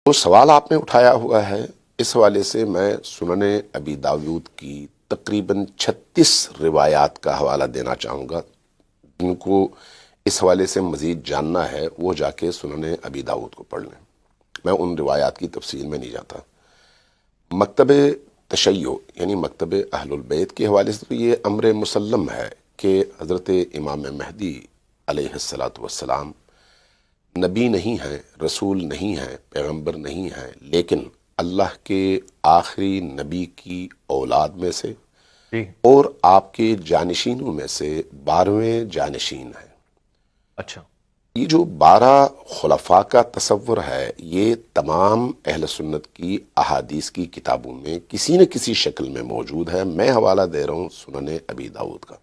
وہ سوال آپ نے اٹھایا ہوا ہے، اس حوالے سے میں سنن ابی داود کی تقریباً 36 روایات کا حوالہ دینا چاہوں گا۔ جن کو اس حوالے سے مزید جاننا ہے وہ جا کے سنن ابی داود کو پڑھ لیں، میں ان روایات کی تفصیل میں نہیں جاتا۔ مکتب تشیع یعنی مکتب اہل البیت کے حوالے سے تو یہ امر مسلم ہے کہ حضرت امام مہدی علیہ الصلاۃ والسلام نبی نہیں ہیں، رسول نہیں ہیں، پیغمبر نہیں ہیں، لیکن اللہ کے آخری نبی کی اولاد میں سے اور آپ کے جانشینوں میں سے 12ویں جانشین ہیں۔ اچھا، یہ جو 12 خلفاء کا تصور ہے یہ تمام اہل سنت کی احادیث کی کتابوں میں کسی نہ کسی شکل میں موجود ہے۔ میں حوالہ دے رہا ہوں سنن ابی داؤد کا،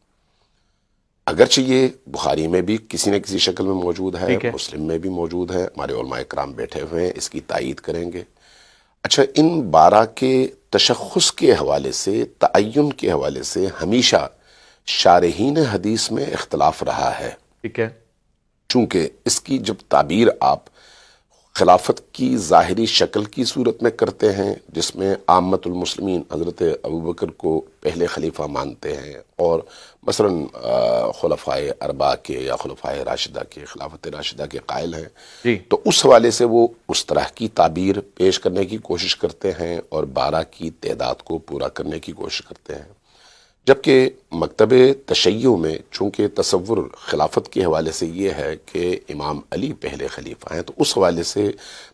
اگرچہ یہ بخاری میں بھی کسی نہ کسی شکل میں موجود ہے، مسلم میں بھی موجود ہے، ہمارے علماء کرام بیٹھے ہوئے ہیں اس کی تائید کریں گے۔ اچھا، ان 12 کے تشخص کے حوالے سے، تعین کے حوالے سے ہمیشہ شارحین حدیث میں اختلاف رہا ہے، ٹھیک ہے، چونکہ اس کی جب تعبیر آپ خلافت کی ظاہری شکل کی صورت میں کرتے ہیں جس میں عامت المسلمین حضرت ابوبکر کو پہلے خلیفہ مانتے ہیں اور مثلا خلفائے اربعہ کے یا خلفائے راشدہ کے خلافت راشدہ کے قائل ہیں، تو اس حوالے سے وہ اس طرح کی تعبیر پیش کرنے کی کوشش کرتے ہیں اور 12 کی تعداد کو پورا کرنے کی کوشش کرتے ہیں، جبکہ مکتب تشیع میں چونکہ تصور خلافت کے حوالے سے یہ ہے کہ امام علی پہلے خلیفہ ہیں، تو اس حوالے سے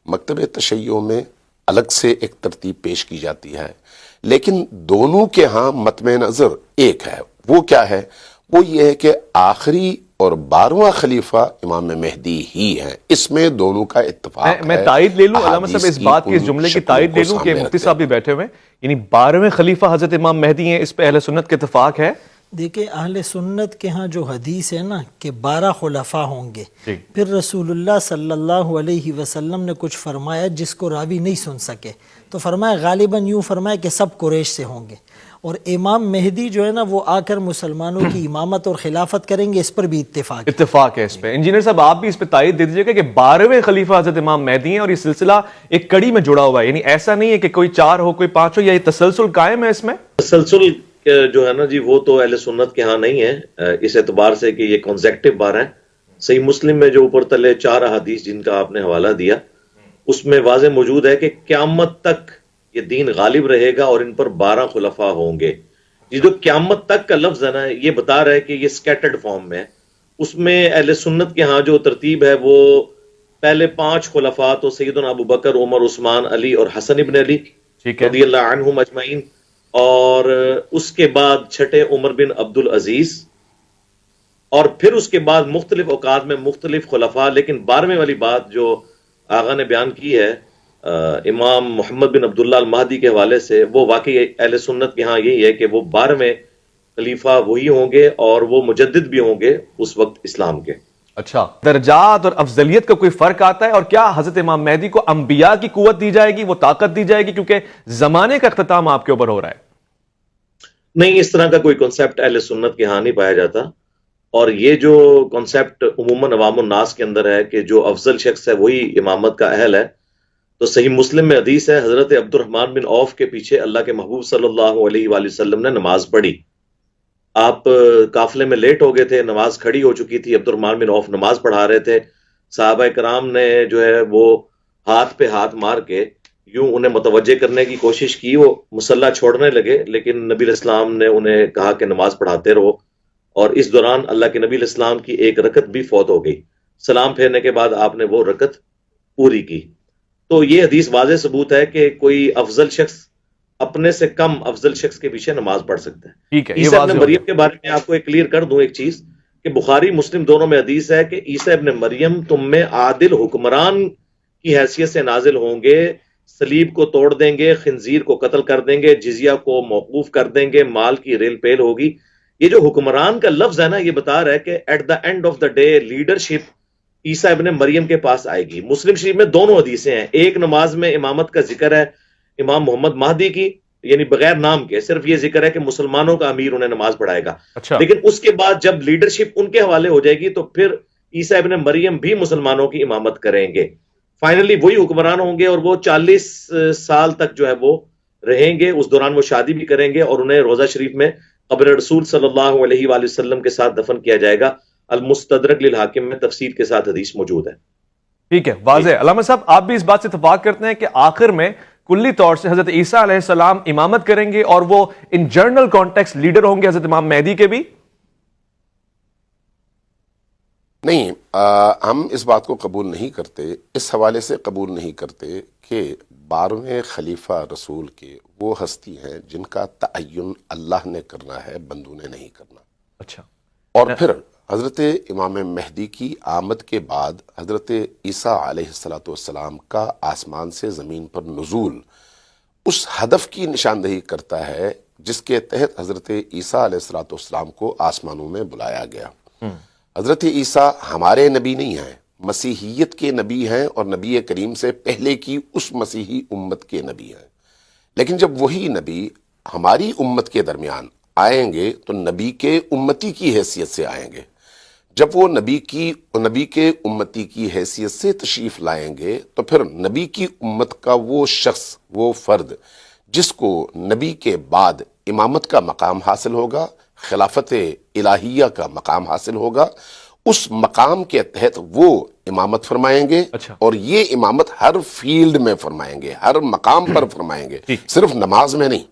مکتب تشیع میں الگ سے ایک ترتیب پیش کی جاتی ہے، لیکن دونوں کے ہاں متمع نظر ایک ہے۔ وہ کیا ہے؟ وہ یہ ہے کہ آخری اور 12واں خلیفہ امام مہدی ہی ہیں، اس میں دونوں کا اتفاق ہے۔ میں تائید لے لوں علامہ صاحب، اس بات کی، اس جملے کی تائید لے لوں کہ مفتی صاحب بھی بیٹھے ہوئے ہیں، یعنی 12ویں خلیفہ حضرت امام مہدی ہیں، اس پہ اہل سنت کے اتفاق ہے۔ دیکھیں اہل سنت کے ہاں جو حدیث ہے نا کہ 12 خلفاء ہوں گے، پھر رسول اللہ صلی اللہ علیہ وسلم نے کچھ فرمایا جس کو راوی نہیں سن سکے، تو فرمایا غالباً یوں فرمایا کہ سب قریش سے ہوں گے، اور امام مہدی جو ہے نا وہ آ کر مسلمانوں کی امامت اور خلافت کریں گے، اس پر بھی اتفاق ہے۔ اس پہ انجینئر صاحب آپ بھی اس پہ تائید دے دیجیے گا کہ 12ویں خلیفہ حضرت امام مہدی ہیں اور یہ سلسلہ ایک کڑی میں جڑا ہوا ہے، یعنی ایسا نہیں ہے کہ کوئی 4 ہو کوئی 5 ہو، یا یہ تسلسل قائم ہے اس میں؟ تسلسل جو ہے نا جی وہ تو اہل سنت کے ہاں نہیں ہے، اس اعتبار سے کہ یہ کنزیکٹو 12 ہیں۔ صحیح مسلم میں جو اوپر تلے 4 احادیث جن کا آپ نے حوالہ دیا اس میں واضح موجود ہے کہ قیامت تک یہ دین غالب رہے گا اور ان پر 12 خلفاء ہوں گے۔ یہ جو قیامت تک کا لفظ ہے نا یہ بتا رہا ہے کہ یہ سکیٹرڈ فارم میں ہے۔ اس میں اہل سنت کے ہاں جو ترتیب ہے وہ پہلے 5 خلفاء تو سیدنا ابو بکر، عمر، عثمان، علی اور حسن ابن علی رضی اللہ عنہم اجمعین، اور اس کے بعد چھٹے عمر بن عبد العزیز، اور پھر اس کے بعد مختلف اوقات میں مختلف خلفاء، لیکن 12ویں والی بات جو آغا نے بیان کی ہے امام محمد بن عبداللہ المہدی کے حوالے سے، وہ واقعی اہل سنت کے ہاں یہی ہے کہ وہ 12ویں خلیفہ وہی ہوں گے اور وہ مجدد بھی ہوں گے اس وقت اسلام کے۔ اچھا، درجات اور افضلیت کا کوئی فرق آتا ہے؟ اور کیا حضرت امام مہدی کو انبیاء کی قوت دی جائے گی، وہ طاقت دی جائے گی، کیونکہ زمانے کا اختتام آپ کے اوپر ہو رہا ہے؟ نہیں، اس طرح کا کوئی کنسیپٹ اہل سنت کے ہاں نہیں پایا جاتا، اور یہ جو کنسیپٹ عموماً عوام الناس کے اندر ہے کہ جو افضل شخص ہے وہی امامت کا اہل ہے، تو صحیح مسلم میں حدیث ہے حضرت عبد الرحمن بن عوف کے پیچھے اللہ کے محبوب صلی اللہ علیہ وآلہ وسلم نے نماز پڑھی۔ آپ قافلے میں لیٹ ہو گئے تھے، نماز کھڑی ہو چکی تھی، عبد الرحمن بن عوف نماز پڑھا رہے تھے، صحابہ کرام نے جو ہے وہ ہاتھ پہ ہاتھ مار کے یوں انہیں متوجہ کرنے کی کوشش کی، وہ مصلی چھوڑنے لگے، لیکن نبی علیہ السلام نے انہیں کہا کہ نماز پڑھاتے رہو، اور اس دوران اللہ کے نبی علیہ السلام کی ایک رکعت بھی فوت ہو گئی۔ سلام پھیرنے کے بعد آپ نے وہ رکعت پوری کی۔ تو یہ حدیث واضح ثبوت ہے کہ کوئی افضل شخص اپنے سے کم افضل شخص کے پیچھے نماز پڑھ سکتا ہے۔ عیسیٰ ابن مریم کے بارے میں آپ کو ایک کلیئر کر دوں ایک چیز کہ بخاری مسلم دونوں میں حدیث ہے کہ عیسیٰ ابن مریم تم میں عادل حکمران کی حیثیت سے نازل ہوں گے، صلیب کو توڑ دیں گے، خنزیر کو قتل کر دیں گے، جزیہ کو موقوف کر دیں گے، مال کی ریل پیل ہوگی۔ یہ جو حکمران کا لفظ ہے نا یہ بتا رہا ہے کہ at the end of the day leadership عیسیٰ ابن مریم کے پاس آئے گی۔ مسلم شریف میں دونوں حدیثیں ہیں، ایک نماز میں امامت کا ذکر ہے امام محمد مہدی کی، یعنی بغیر نام کے، صرف یہ ذکر ہے کہ مسلمانوں کا امیر انہیں نماز پڑھائے گا، لیکن اس کے بعد جب لیڈرشپ ان کے حوالے ہو جائے گی تو پھر عیسیٰ ابن مریم بھی مسلمانوں کی امامت کریں گے۔ فائنلی وہی حکمران ہوں گے اور وہ 40 سال تک جو ہے وہ رہیں گے. اس دوران وہ شادی بھی کریں گے اور انہیں روضہ شریف میں قبر رسول صلی اللہ علیہ وآلہ وسلم کے ساتھ دفن کیا جائے گا. المستدرک للحاکم میں تفسیر کے ساتھ حدیث موجود ہے. ٹھیک ہے، واضح. علامہ صاحب آپ بھی اس بات سے اتفاق کرتے ہیں کہ آخر میں کلی طور سے حضرت عیسیٰ علیہ السلام امامت کریں گے اور وہ ان جنرل کانٹیکسٹ لیڈر ہوں گے حضرت امام مہدی کے بھی؟ نہیں، ہم اس بات کو قبول نہیں کرتے، اس حوالے سے قبول نہیں کرتے کہ 12ویں خلیفہ رسول کے وہ ہستی ہیں جن کا تعین اللہ نے کرنا ہے، بندوں نے نہیں کرنا. اچھا. اور پھر حضرت امام مہدی کی آمد کے بعد حضرت عیسیٰ علیہ السلام کا آسمان سے زمین پر نزول اس ہدف کی نشاندہی کرتا ہے جس کے تحت حضرت عیسیٰ علیہ السلام کو آسمانوں میں بلایا گیا. حضرت عیسیٰ ہمارے نبی نہیں ہیں، مسیحیت کے نبی ہیں اور نبی کریم سے پہلے کی اس مسیحی امت کے نبی ہیں. لیکن جب وہی نبی ہماری امت کے درمیان آئیں گے تو نبی کے امتی کی حیثیت سے آئیں گے. جب وہ نبی کے امتی کی حیثیت سے تشریف لائیں گے تو پھر نبی کی امت کا وہ شخص، وہ فرد جس کو نبی کے بعد امامت کا مقام حاصل ہوگا، خلافت الہیہ کا مقام حاصل ہوگا، اس مقام کے تحت وہ امامت فرمائیں گے. اچھا. اور یہ امامت ہر فیلڈ میں فرمائیں گے، ہر مقام پر فرمائیں گے، صرف نماز میں نہیں.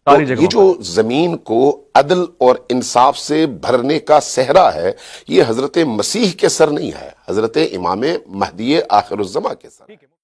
تو یہ جو زمین کو عدل اور انصاف سے بھرنے کا صحرا ہے، یہ حضرت مسیح کے سر نہیں ہے، حضرت امام مہدی آخر الزماں کے سر.